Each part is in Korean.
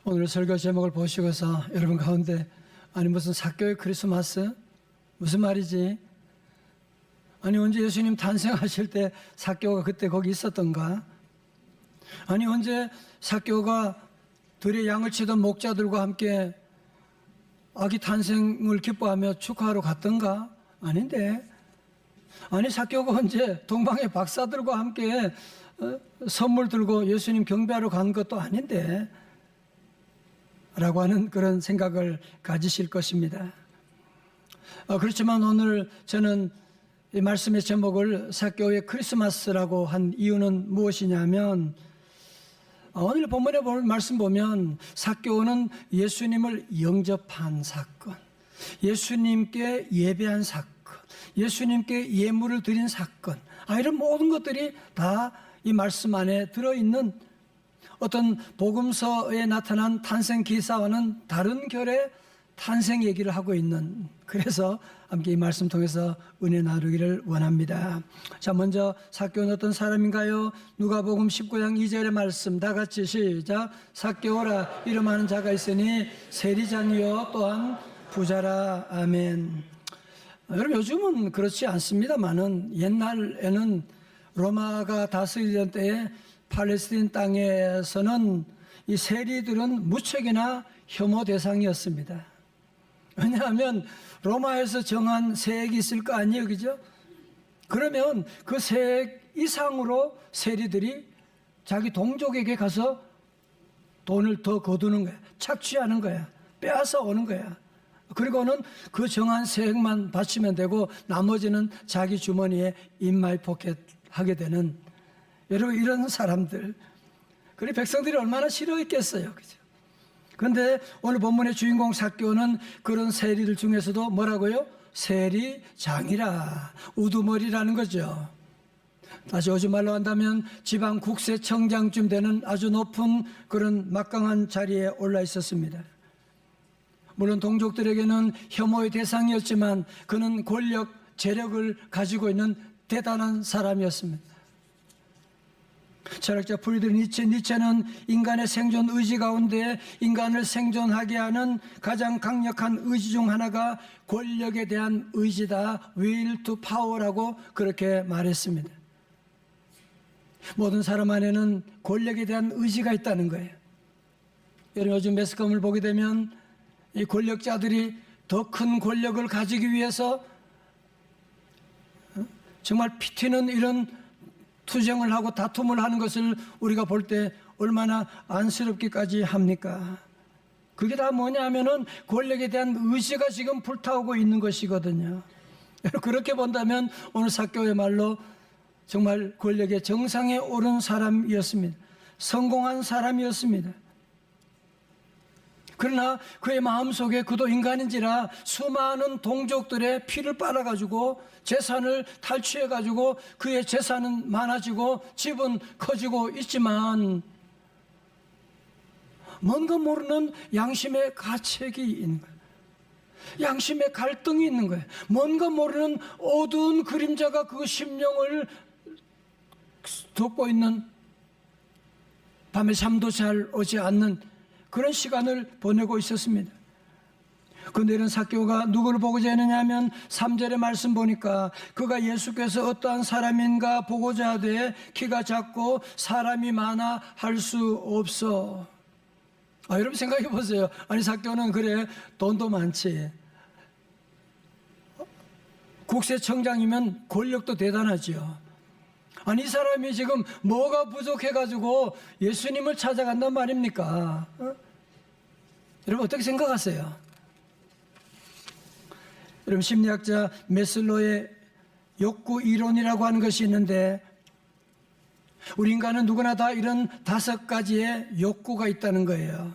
오늘 설교 제목을 보시고서 여러분 가운데 아니 무슨 삭개오의 크리스마스? 무슨 말이지? 아니 언제 예수님 탄생하실 때 삭개오가 그때 거기 있었던가? 아니 언제 삭개오가 들에 양을 치던 목자들과 함께 아기 탄생을 기뻐하며 축하하러 갔던가? 아닌데. 아니 삭개오가 언제 동방의 박사들과 함께 선물 들고 예수님 경배하러 간 것도 아닌데 라고 하는 그런 생각을 가지실 것입니다. 그렇지만 오늘 저는 이 말씀의 제목을 삭개오의 크리스마스라고 한 이유는 무엇이냐면 오늘 본문에 볼 말씀 보면 삭개오는 예수님을 영접한 사건, 예수님께 예배한 사건, 예수님께 예물을 드린 사건, 이런 모든 것들이 다 이 말씀 안에 들어있는 어떤 복음서에 나타난 탄생 기사와는 다른 결의 탄생 얘기를 하고 있는, 그래서 함께 이 말씀 통해서 은혜 나누기를 원합니다. 자, 먼저 삭개오는 어떤 사람인가요? 누가복음 19장 2절의 말씀 다 같이 시작. 삭개오라 이름하는 자가 있으니 세리장이요 또한 부자라. 아멘. 여러분 요즘은 그렇지 않습니다만은 옛날에는 로마가 다스리던 때에 팔레스틴 땅에서는 이 세리들은 무척이나 혐오 대상이었습니다. 왜냐하면 로마에서 정한 세액이 있을 거 아니에요, 그죠? 그러면 그 세액 이상으로 세리들이 자기 동족에게 가서 돈을 더 거두는 거야. 착취하는 거야. 빼앗아 오는 거야. 그리고는 그 정한 세액만 바치면 되고 나머지는 자기 주머니에 in my pocket 하게 되는, 여러분 이런 사람들, 그래 백성들이 얼마나 싫어했겠어요, 그죠? 그런데 오늘 본문의 주인공 삭개오는 그런 세리들 중에서도 뭐라고요? 세리장이라, 우두머리라는 거죠. 다시 요즘 말로 한다면 지방 국세청장쯤 되는 아주 높은 그런 막강한 자리에 올라 있었습니다. 물론 동족들에게는 혐오의 대상이었지만 그는 권력, 재력을 가지고 있는 대단한 사람이었습니다. 철학자 프리드리히 니체는 인간의 생존 의지 가운데 인간을 생존하게 하는 가장 강력한 의지 중 하나가 권력에 대한 의지다. will to power라고 그렇게 말했습니다. 모든 사람 안에는 권력에 대한 의지가 있다는 거예요. 여러분 요즘 매스컴을 보게 되면 이 권력자들이 더 큰 권력을 가지기 위해서 정말 피 튀는 이런 투쟁을 하고 다툼을 하는 것을 우리가 볼 때 얼마나 안쓰럽기까지 합니까? 그게 다 뭐냐 하면은 권력에 대한 의지가 지금 불타오고 있는 것이거든요. 그렇게 본다면 오늘 삭개오의 말로 정말 권력의 정상에 오른 사람이었습니다. 성공한 사람이었습니다. 그러나 그의 마음속에 그도 인간인지라 수많은 동족들의 피를 빨아가지고 재산을 탈취해가지고 그의 재산은 많아지고 집은 커지고 있지만 뭔가 모르는 양심의 가책이 있는 거예요. 양심의 갈등이 있는 거예요. 뭔가 모르는 어두운 그림자가 그 심령을 덮고 있는, 밤에 잠도 잘 오지 않는 그런 시간을 보내고 있었습니다. 그런데 이런 삭개오가 누구를 보고자 했느냐 하면 3절의 말씀 보니까 그가 예수께서 어떠한 사람인가 보고자 하되 키가 작고 사람이 많아 할 수 없어. 여러분 생각해 보세요. 아니 삭개오는 그래 돈도 많지, 국세청장이면 권력도 대단하죠. 아니 이 사람이 지금 뭐가 부족해가지고 예수님을 찾아간단 말입니까? 여러분 어떻게 생각하세요? 여러분 심리학자 메슬로의 욕구 이론이라고 하는 것이 있는데 우리 인간은 누구나 다 이런 5가지의 욕구가 있다는 거예요.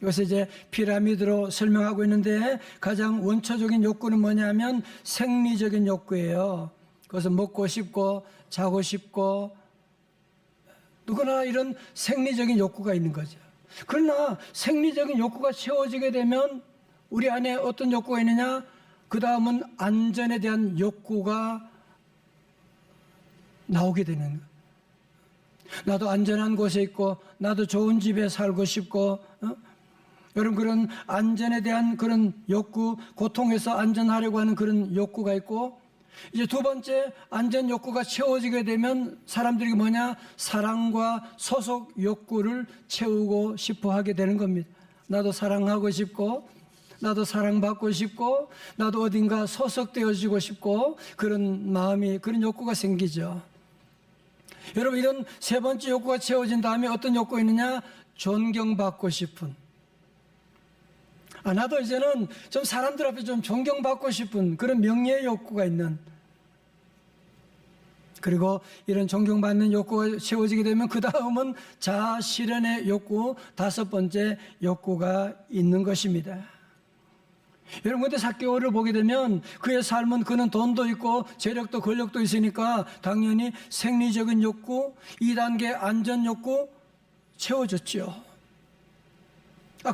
이것을 이제 피라미드로 설명하고 있는데 가장 원초적인 욕구는 뭐냐면 생리적인 욕구예요. 그것은 먹고 싶고 자고 싶고 누구나 이런 생리적인 욕구가 있는 거죠. 그러나 생리적인 욕구가 채워지게 되면 우리 안에 어떤 욕구가 있느냐? 그 다음은 안전에 대한 욕구가 나오게 되는 거예요. 나도 안전한 곳에 있고 나도 좋은 집에 살고 싶고 여러분 그런 안전에 대한 그런 욕구, 고통에서 안전하려고 하는 그런 욕구가 있고 이제 두 번째 안전 욕구가 채워지게 되면 사람들이 뭐냐? 사랑과 소속 욕구를 채우고 싶어 하게 되는 겁니다. 나도 사랑하고 싶고 나도 사랑받고 싶고 나도 어딘가 소속되어지고 싶고 그런 마음이 그런 욕구가 생기죠. 여러분 이런 세 번째 욕구가 채워진 다음에 어떤 욕구가 있느냐? 존경받고 싶은 나도 이제는 좀 사람들 앞에 좀 존경받고 싶은 그런 명예의 욕구가 있는 그리고 이런 존경받는 욕구가 채워지게 되면 그 다음은 자아 실현의 욕구 다섯 번째 욕구가 있는 것입니다. 여러분 근데 삭개오를 보게 되면 그의 삶은 그는 돈도 있고 재력도 권력도 있으니까 당연히 생리적인 욕구 2단계 안전 욕구 채워졌죠.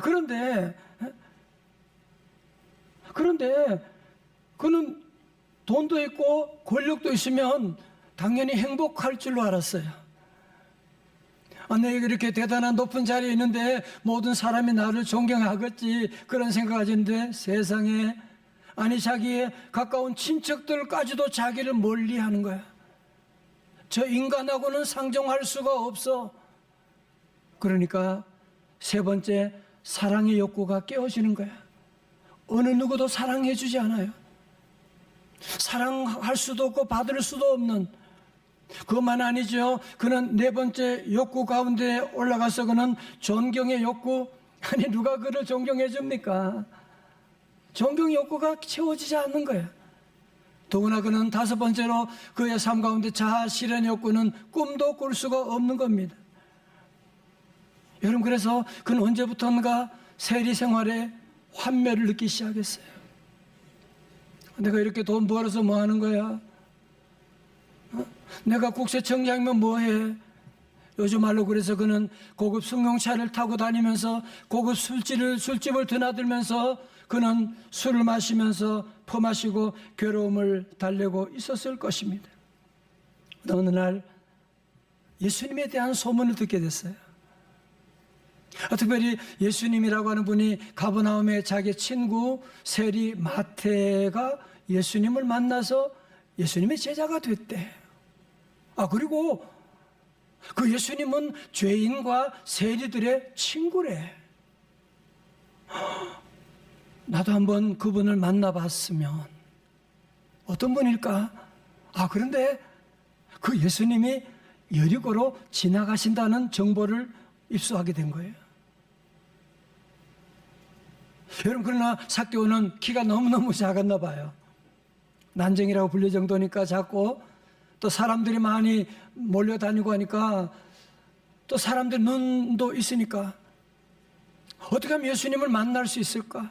그런데 그는 돈도 있고 권력도 있으면 당연히 행복할 줄로 알았어요. 내가 이렇게 대단한 높은 자리에 있는데 모든 사람이 나를 존경하겠지 그런 생각하시는데 세상에 자기의 가까운 친척들까지도 자기를 멀리하는 거야. 저 인간하고는 상종할 수가 없어. 그러니까 세 번째 사랑의 욕구가 깨어지는 거야. 어느 누구도 사랑해 주지 않아요. 사랑할 수도 없고 받을 수도 없는 그것만 아니죠. 그는 네 번째 욕구 가운데 올라가서 그는 존경의 욕구 누가 그를 존경해 줍니까? 존경 욕구가 채워지지 않는 거예요. 더구나 그는 다섯 번째로 그의 삶 가운데 자아 실현 욕구는 꿈도 꿀 수가 없는 겁니다. 여러분 그래서 그는 언제부턴가 세리 생활에 환멸을 느끼기 시작했어요. 내가 이렇게 돈 벌어서 뭐 하는 거야? 내가 국세청장이면 뭐해? 요즘 말로 그래서 그는 고급 승용차를 타고 다니면서 고급 술집을 드나들면서 그는 술을 마시면서 퍼마시고 괴로움을 달래고 있었을 것입니다. 어느 날 예수님에 대한 소문을 듣게 됐어요. 특별히 예수님이라고 하는 분이 가버나움의 자기 친구 세리 마태가 예수님을 만나서 예수님의 제자가 됐대. 그리고 그 예수님은 죄인과 세리들의 친구래. 나도 한번 그분을 만나봤으면 어떤 분일까? 그런데 그 예수님이 여리고로 지나가신다는 정보를 입수하게 된 거예요. 여러분 그러나 삭개오는 키가 너무너무 작았나 봐요. 난쟁이라고 불릴 정도니까 작고 또 사람들이 많이 몰려다니고 하니까 또 사람들 눈도 있으니까 어떻게 하면 예수님을 만날 수 있을까?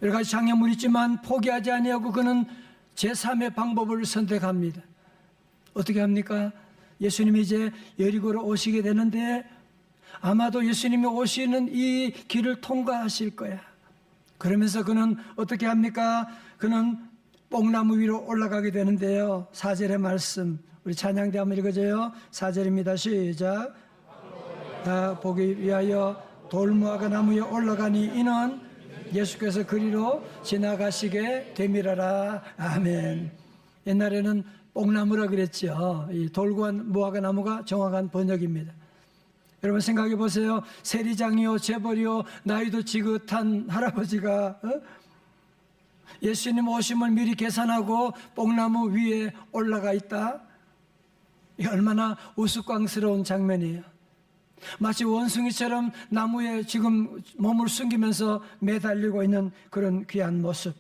여러 가지 장애물이 있지만 포기하지 아니하고 그는 제3의 방법을 선택합니다. 어떻게 합니까? 예수님이 이제 여리고로 오시게 되는데 아마도 예수님이 오시는 이 길을 통과하실 거야. 그러면서 그는 어떻게 합니까? 그는 뽕나무 위로 올라가게 되는데요. 4절의 말씀 우리 찬양대 한번 읽어줘요. 4절입니다. 시작. 보기 위하여 돌무화과 나무에 올라가니 이는 예수께서 그리로 지나가시게 되밀어라. 아멘. 옛날에는 뽕나무라 그랬죠. 이 돌과 무화과 나무가 정확한 번역입니다. 여러분 생각해 보세요. 세리장이요 재벌이요 나이도 지긋한 할아버지가 예수님 오심을 미리 계산하고 뽕나무 위에 올라가 있다. 이게 얼마나 우스꽝스러운 장면이에요. 마치 원숭이처럼 나무에 지금 몸을 숨기면서 매달리고 있는 그런 귀한 모습.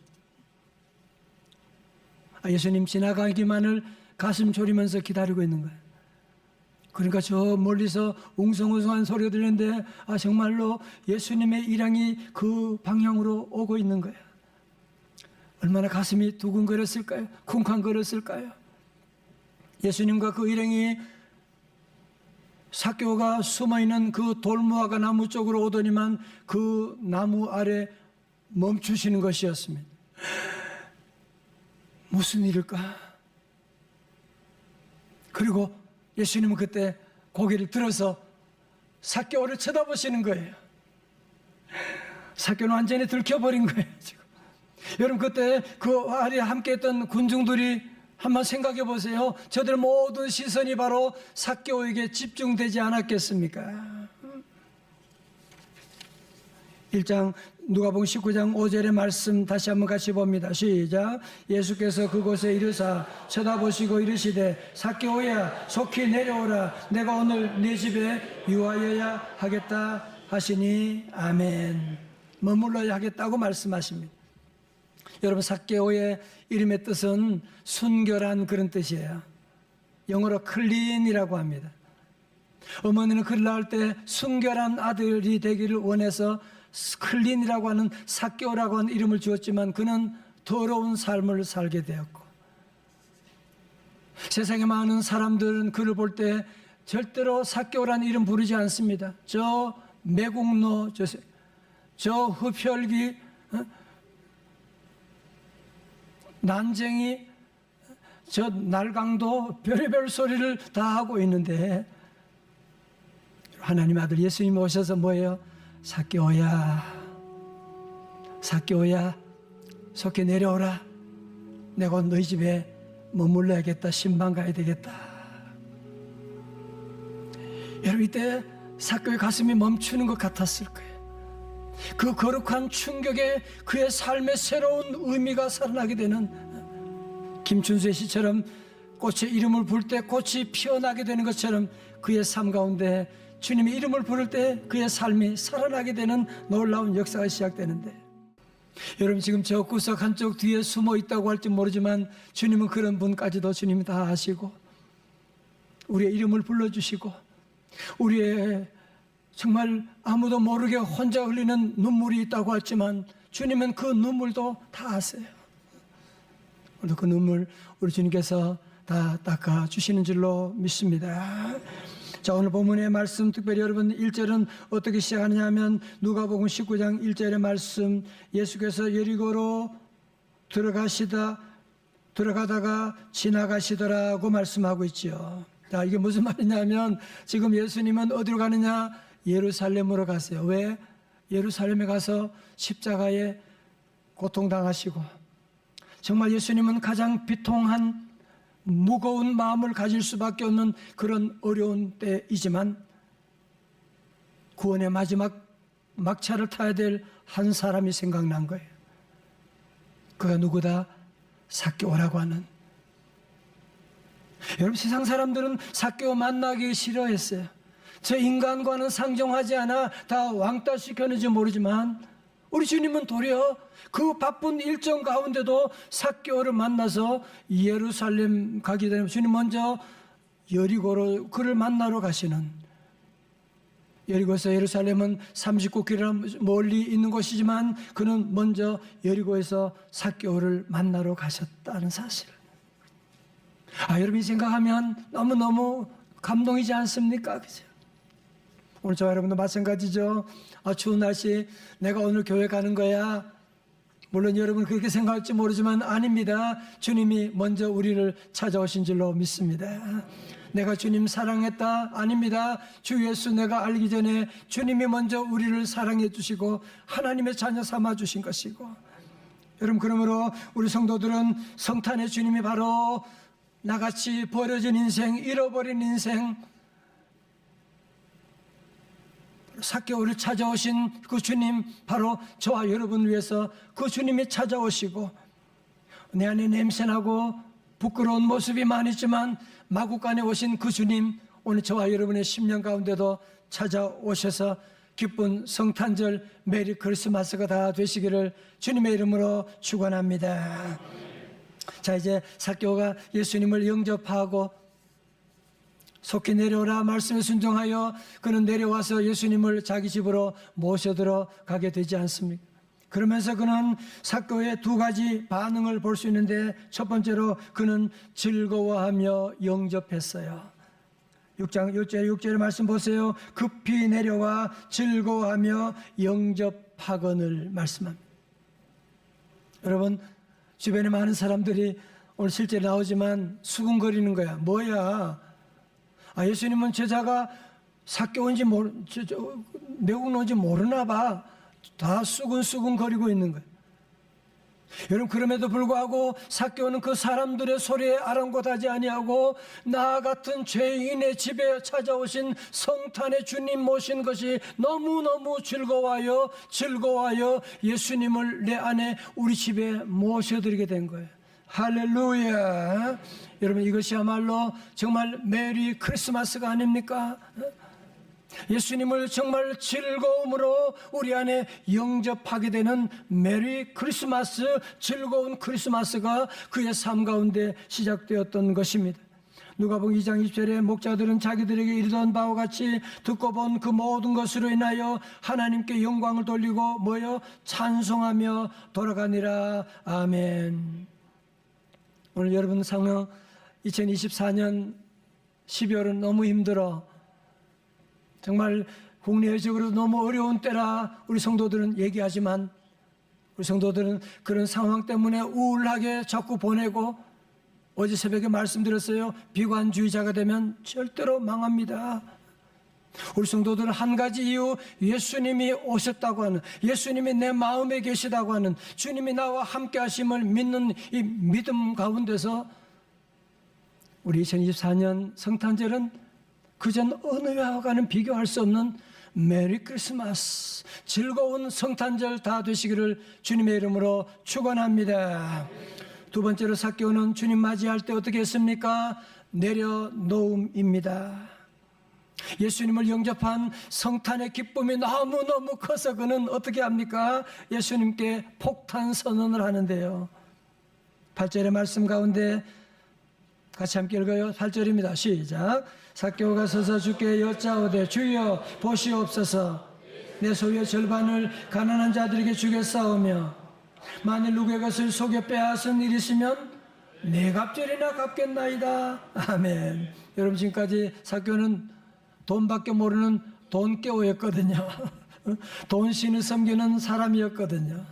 예수님 지나가기만을 가슴 졸이면서 기다리고 있는 거예요. 그러니까 저 멀리서 웅성웅성한 소리가 들리는데 정말로 예수님의 일행이 그 방향으로 오고 있는 거예요. 얼마나 가슴이 두근거렸을까요? 쿵쾅거렸을까요? 예수님과 그 일행이 삭개오가 숨어있는 그 돌무화과 나무 쪽으로 오더니만 그 나무 아래 멈추시는 것이었습니다. 무슨 일일까? 그리고 예수님은 그때 고개를 들어서 삭개오를 쳐다보시는 거예요. 삭개오는 완전히 들켜버린 거예요, 지금. 여러분, 그때 그 아래 함께 했던 군중들이 한번 생각해 보세요. 저들 모든 시선이 바로 삭개오에게 집중되지 않았겠습니까? 1장 누가복음 19장 5절의 말씀 다시 한번 같이 봅니다. 시작. 예수께서 그곳에 이르사 쳐다보시고 이르시되 삭개오야 속히 내려오라. 내가 오늘 네 집에 유하여야 하겠다 하시니 아멘. 머물러야 하겠다고 말씀하십니다. 여러분, 삭개오의 이름의 뜻은 순결한 그런 뜻이에요. 영어로 클린이라고 합니다. 어머니는 그를 낳을 때 순결한 아들이 되기를 원해서 클린이라고 하는 삭개오라고 하는 이름을 주었지만 그는 더러운 삶을 살게 되었고, 세상에 많은 사람들은 그를 볼 때 절대로 삭개오라는 이름 부르지 않습니다. 저 매국노, 저 흡혈귀, 난쟁이, 저 날강도, 별의별 소리를 다 하고 있는데, 하나님 아들 예수님이 오셔서 뭐예요? 삭개오야, 삭개오야, 속히 내려오라. 내가 너희 집에 머물러야겠다. 신방 가야 되겠다. 여러분, 이때 삭개오의 가슴이 멈추는 것 같았을 거예요. 그 거룩한 충격에 그의 삶의 새로운 의미가 살아나게 되는, 김춘수의 시처럼 꽃의 이름을 부를 때 꽃이 피어나게 되는 것처럼 그의 삶 가운데 주님의 이름을 부를 때 그의 삶이 살아나게 되는 놀라운 역사가 시작되는데, 여러분, 지금 저 구석 한쪽 뒤에 숨어 있다고 할지 모르지만 주님은 그런 분까지도 주님이 다 아시고 우리의 이름을 불러주시고 우리의 정말 아무도 모르게 혼자 흘리는 눈물이 있다고 했지만 주님은 그 눈물도 다 아세요. 오늘 그 눈물 우리 주님께서 다 닦아주시는 줄로 믿습니다. 자, 오늘 본문의 말씀, 특별히 여러분 1절은 어떻게 시작하느냐 하면 누가복음 19장 1절의 말씀, 예수께서 여리고로 들어가다가 지나가시더라고 말씀하고 있죠. 자, 이게 무슨 말이냐면 지금 예수님은 어디로 가느냐? 예루살렘으로 가세요. 왜? 예루살렘에 가서 십자가에 고통당하시고, 정말 예수님은 가장 비통한 무거운 마음을 가질 수밖에 없는 그런 어려운 때이지만 구원의 마지막 막차를 타야 될 한 사람이 생각난 거예요. 그가 누구다? 삭개오라고 하는. 여러분, 세상 사람들은 삭개오 만나기 싫어했어요. 저 인간과는 상종하지 않아 다 왕따 시켰는지 모르지만 우리 주님은 도리어 그 바쁜 일정 가운데도 삭개오를 만나서 예루살렘 가게 되면 주님 먼저 여리고로 그를 만나러 가시는, 여리고에서 예루살렘은 39km 멀리 있는 곳이지만 그는 먼저 여리고에서 삭개오를 만나러 가셨다는 사실. 여러분이 생각하면 너무너무 감동이지 않습니까? 그죠? 오늘 저와 여러분도 마찬가지죠. 추운 날씨, 내가 오늘 교회 가는 거야. 물론 여러분 그렇게 생각할지 모르지만 아닙니다. 주님이 먼저 우리를 찾아오신 줄로 믿습니다. 내가 주님 사랑했다? 아닙니다. 주 예수 내가 알기 전에 주님이 먼저 우리를 사랑해 주시고 하나님의 자녀 삼아 주신 것이고, 여러분, 그러므로 우리 성도들은 성탄의 주님이 바로 나같이 버려진 인생, 잃어버린 인생, 삭개오를 찾아오신 그 주님, 바로 저와 여러분을 위해서 그 주님이 찾아오시고, 내 안에 냄새나고 부끄러운 모습이 많이 있지만 마구간에 오신 그 주님, 오늘 저와 여러분의 심령 가운데도 찾아오셔서 기쁜 성탄절 메리 크리스마스가 다 되시기를 주님의 이름으로 축원합니다. 자, 이제 삭개오가 예수님을 영접하고 속히 내려오라 말씀에 순종하여 그는 내려와서 예수님을 자기 집으로 모셔들어 가게 되지 않습니까? 그러면서 그는 삭개오의 두 가지 반응을 볼 수 있는데, 첫 번째로 그는 즐거워하며 영접했어요. 6장 6절의 말씀 보세요. 급히 내려와 즐거워하며 영접하거늘 말씀합니다. 여러분, 주변에 많은 사람들이 오늘 실제 나오지만 수군거리는 거야. 뭐야? 예수님은 제자가 삭개오인지 매국 온지 모르나 봐. 다 수근수근 거리고 있는 거예요. 여러분, 그럼에도 불구하고 삭개오는 그 사람들의 소리에 아랑곳하지 아니하고 나 같은 죄인의 집에 찾아오신 성탄의 주님 모신 것이 너무너무 즐거워요 예수님을 내 안에 우리 집에 모셔드리게 된 거예요. 할렐루야. 여러분, 이것이야말로 정말 메리 크리스마스가 아닙니까? 예수님을 정말 즐거움으로 우리 안에 영접하게 되는 메리 크리스마스, 즐거운 크리스마스가 그의 삶 가운데 시작되었던 것입니다. 누가복음 2장 20절에 목자들은 자기들에게 이르던 바와 같이 듣고 본 그 모든 것으로 인하여 하나님께 영광을 돌리고 찬송하며 돌아가니라. 아멘. 오늘 여러분 상황 2024년 12월은 너무 힘들어, 정말 국내적으로 너무 어려운 때라 우리 성도들은 얘기하지만, 우리 성도들은 그런 상황 때문에 우울하게 자꾸 보내고, 어제 새벽에 말씀드렸어요. 비관주의자가 되면 절대로 망합니다. 우리 성도들은 한 가지 이유, 예수님이 오셨다고 하는, 예수님이 내 마음에 계시다고 하는, 주님이 나와 함께 하심을 믿는 이 믿음 가운데서 우리 2024년 성탄절은 그전 어느 해와는 비교할 수 없는 메리 크리스마스, 즐거운 성탄절 다 되시기를 주님의 이름으로 축원합니다. 두 번째로 삭개오는 주님 맞이할 때 어떻게 했습니까? 내려놓음입니다. 예수님을 영접한 성탄의 기쁨이 너무너무 커서 그는 어떻게 합니까? 예수님께 폭탄 선언을 하는데요. 8절의 말씀 가운데 같이 함께 읽어요. 8절입니다. 시작. 삭개오가 서서 주께 여짜오되 주여 보시옵소서, 내 소유의 절반을 가난한 자들에게 주겠사오며 만일 누구의 것을 속여 빼앗은 일이 있으면 네 갑절이나 갚겠나이다. 아멘. 여러분, 지금까지 삭개오는 돈밖에 모르는 돈깨오였거든요. 돈신을 섬기는 사람이었거든요.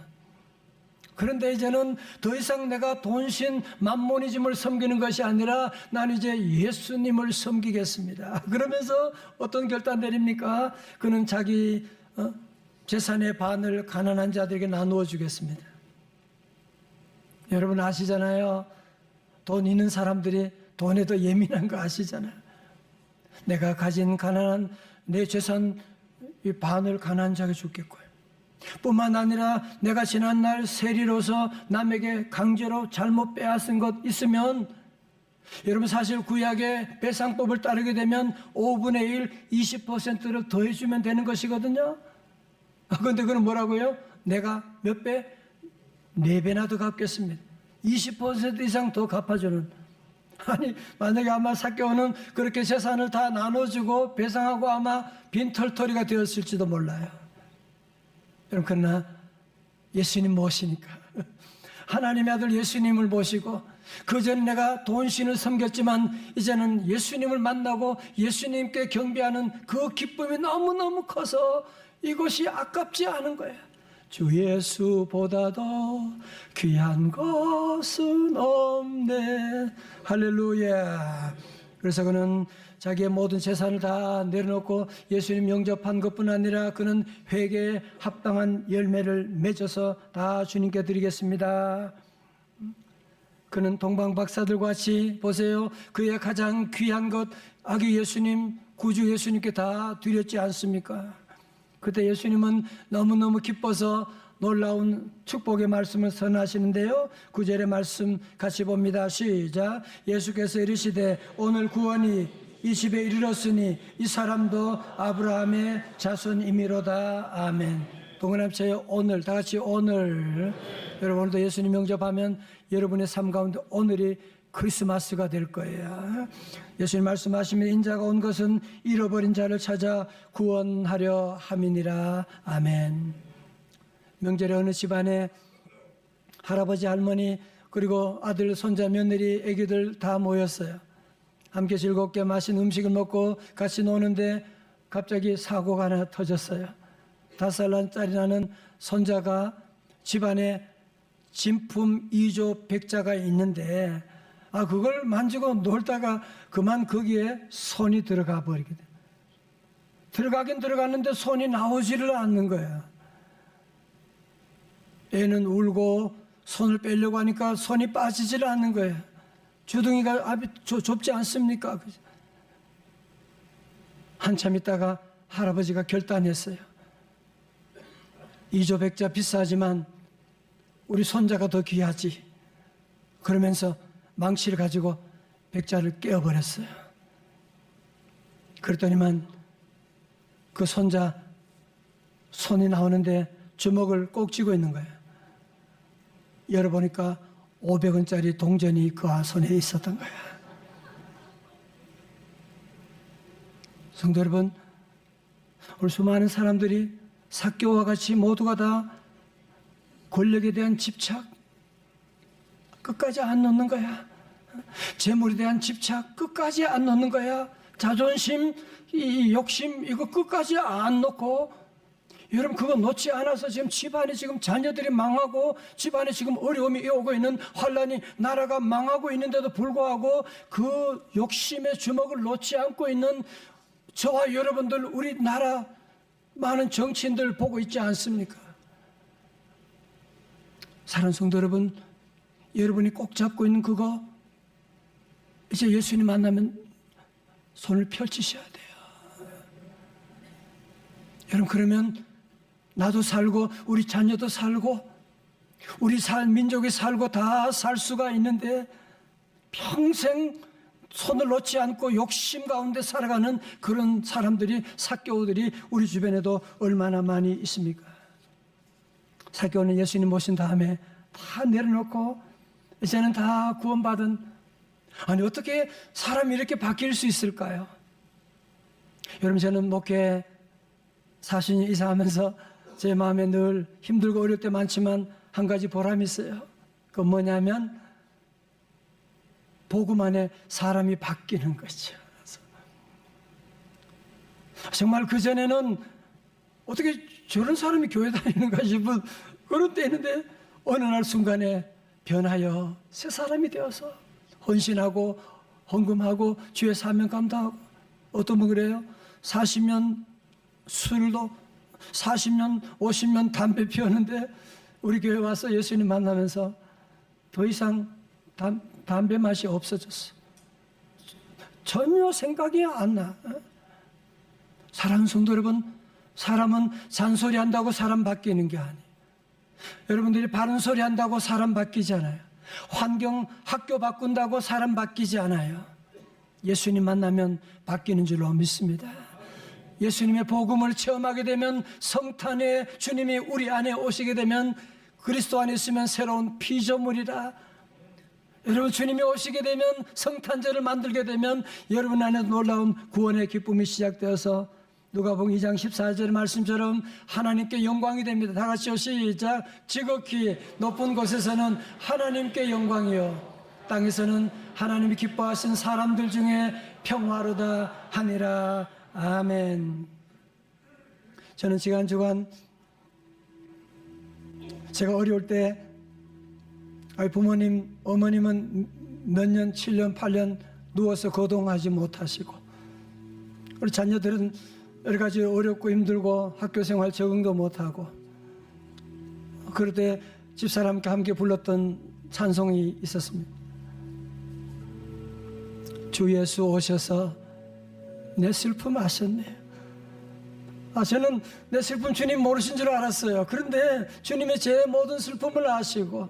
그런데 이제는 더 이상 내가 돈신 맘모니즘을 섬기는 것이 아니라 난 이제 예수님을 섬기겠습니다. 그러면서 어떤 결단 내립니까? 그는 자기 재산의 반을 가난한 자들에게 나누어 주겠습니다. 여러분 아시잖아요. 돈 있는 사람들이 돈에 더 예민한 거 아시잖아요. 내가 가진 가난한 내 재산 이 반을 가난한 자에게 주겠고요. 뿐만 아니라 내가 지난날 세리로서 남에게 강제로 잘못 빼앗은 것 있으면, 여러분 사실 구약의 배상법을 따르게 되면 5분의 1, 20%를 더해주면 되는 것이거든요. 그런데 그는 뭐라고요? 내가 몇 배? 4배나 더 갚겠습니다. 20% 이상 더 갚아주는. 아니, 만약에 아마 삭개오는 그렇게 재산을 다 나눠주고 배상하고 아마 빈털터리가 되었을지도 몰라요. 여러분, 그러나 예수님 모시니까, 하나님의 아들 예수님을 모시고, 그전 내가 돈신을 섬겼지만 이제는 예수님을 만나고 예수님께 경배하는 그 기쁨이 너무너무 커서 이것이 아깝지 않은 거예요. 주 예수보다도 귀한 것은 없네. 할렐루야. 그래서 그는 자기의 모든 재산을 다 내려놓고 예수님 영접한 것뿐 아니라 그는 회개에 합당한 열매를 맺어서 다 주님께 드리겠습니다. 그는 동방박사들과 같이 보세요. 그의 가장 귀한 것 아기 예수님, 구주 예수님께 다 드렸지 않습니까? 그때 예수님은 너무너무 기뻐서 놀라운 축복의 말씀을 선하시는데요. 9절의 말씀 같이 봅니다. 시작. 예수께서 이르시되 오늘 구원이 이 집에 이르렀으니 이 사람도 아브라함의 자손이미로다. 아멘. 동원합쳐요. 오늘, 다 같이 오늘. 여러분, 오늘도 예수님 영접하면 여러분의 삶 가운데 오늘이 크리스마스가 될 거예요. 예수님 말씀하시면 인자가 온 것은 잃어버린 자를 찾아 구원하려 함이니라. 아멘. 명절에 어느 집안에 할아버지, 할머니, 그리고 아들, 손자, 며느리, 애기들 다 모였어요. 함께 즐겁게 맛있는 음식을 먹고 같이 노는데 갑자기 사고가 하나 터졌어요. 5살짜리 나는 손자가 집안에 진품 2조 백자가 있는데 그걸 만지고 놀다가 그만 거기에 손이 들어가 버리게 돼. 들어가긴 들어갔는데 손이 나오지를 않는 거야. 애는 울고 손을 빼려고 하니까 손이 빠지질 않는 거야. 주둥이가 앞이 좁지 않습니까? 한참 있다가 할아버지가 결단했어요. 이조백자 비싸지만 우리 손자가 더 귀하지. 그러면서 망치를 가지고 백자를 깨어버렸어요. 그랬더니만 그 손자 손이 나오는데 주먹을 꼭 쥐고 있는 거예요. 열어보니까 500원짜리 동전이 그 손에 있었던 거야. 성도 여러분, 오늘 수많은 사람들이 삭개오와 같이 모두가 다 권력에 대한 집착 끝까지 안 놓는 거야. 재물에 대한 집착 끝까지 안 놓는 거야. 자존심, 이 욕심 이거 끝까지 안 놓고, 여러분 그거 놓지 않아서 지금 집안에 지금 자녀들이 망하고 집안에 지금 어려움이 오고 있는, 환란이 나라가 망하고 있는데도 불구하고 그 욕심의 주먹을 놓지 않고 있는 저와 여러분들, 우리나라 많은 정치인들 보고 있지 않습니까? 사랑하는 성도 여러분, 여러분이 꼭 잡고 있는 그거 이제 예수님 만나면 손을 펼치셔야 돼요. 여러분, 그러면 나도 살고 우리 자녀도 살고 우리 민족이 살고 다 살 수가 있는데, 평생 손을 놓지 않고 욕심 가운데 살아가는 그런 사람들이, 삭개오들이 우리 주변에도 얼마나 많이 있습니까? 삭개오는 예수님 모신 다음에 다 내려놓고 이제는 다 구원받은, 아니 어떻게 사람이 이렇게 바뀔 수 있을까요? 여러분, 저는 목회 40년 이상 하면서 제 마음에 늘 힘들고 어려울 때 많지만 한 가지 보람이 있어요. 그건 뭐냐면 복음 안에 사람이 바뀌는 거죠. 정말 그전에는 어떻게 저런 사람이 교회 다니는가 싶은 그런 때 있는데, 어느 날 순간에 변하여 새 사람이 되어서 헌신하고 헌금하고 주의 사명 감당하고, 어떤 분 그래요? 40년 술도 40년 50년 담배 피웠는데 우리 교회 와서 예수님 만나면서 더 이상 담배 맛이 없어졌어. 전혀 생각이 안 나. 사랑하는 성도 여러분, 사람은 잔소리한다고 사람 바뀌는 게 아니에요. 여러분들이 바른 소리 한다고 사람 바뀌지 않아요. 환경, 학교 바꾼다고 사람 바뀌지 않아요. 예수님 만나면 바뀌는 줄로 믿습니다. 예수님의 복음을 체험하게 되면, 성탄에 주님이 우리 안에 오시게 되면, 그리스도 안에 있으면 새로운 피조물이라. 여러분, 주님이 오시게 되면, 성탄절을 만들게 되면 여러분 안에 놀라운 구원의 기쁨이 시작되어서 누가복음 2장 14절의 말씀처럼 하나님께 영광이 됩니다. 다 같이요, 시작. 지극히 높은 곳에서는 하나님께 영광이요, 땅에서는 하나님이 기뻐하신 사람들 중에 평화로다 하니라. 아멘. 저는 시간주간 제가 어려울 때 부모님, 어머님은 몇 년, 7년, 8년 누워서 거동하지 못하시고, 우리 자녀들은 여러 가지 어렵고 힘들고 학교 생활 적응도 못하고, 그럴 때 집사람과 함께 불렀던 찬송이 있었습니다. 주 예수 오셔서 내 슬픔 아셨네. 저는 내 슬픔 주님 모르신 줄 알았어요. 그런데 주님이 제 모든 슬픔을 아시고,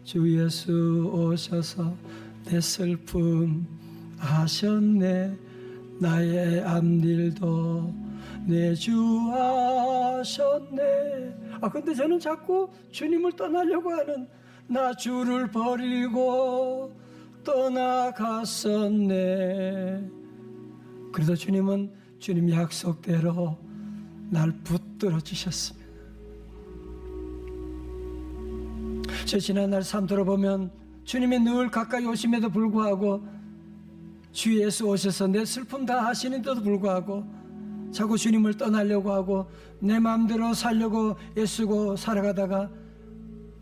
주 예수 오셔서 내 슬픔 아셨네. 나의 앞일도 내 주 아셨네. 근데 저는 자꾸 주님을 떠나려고 하는, 나 주를 버리고 떠나갔었네. 그래도 주님은 주님 약속대로 날 붙들어 주셨습니다. 제 지난날 삶 돌아보면 주님이 늘 가까이 오심에도 불구하고, 주 예수 오셔서 내 슬픔 다 하시는데도 불구하고 자꾸 주님을 떠나려고 하고 내 마음대로 살려고 애쓰고 살아가다가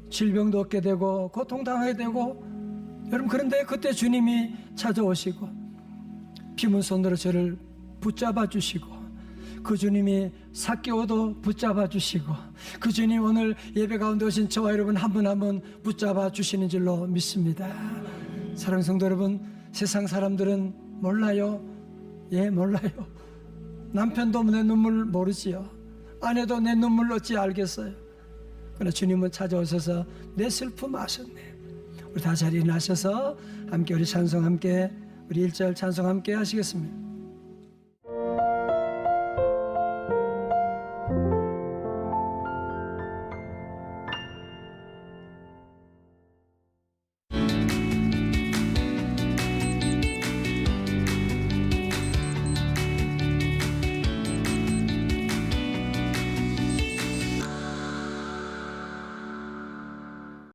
질병도 얻게 되고 고통당하게 되고 여러분, 그런데 그때 주님이 찾아오시고 피문 손으로 저를 붙잡아 주시고, 그 주님이 삭개오도 붙잡아 주시고, 그 주님 오늘 예배 가운데 오신 저와 여러분 한 분 한 분 붙잡아 주시는 줄로 믿습니다. 사랑하는 성도 여러분, 세상 사람들은 몰라요. 예, 몰라요. 남편도 내 눈물 모르지요. 아내도 내 눈물 어찌 알겠어요. 그러나 주님은 찾아오셔서 내 슬픔 아셨네. 우리 다 자리에 나셔서 함께 우리 찬송 함께, 우리 1절 찬송 함께 하시겠습니다.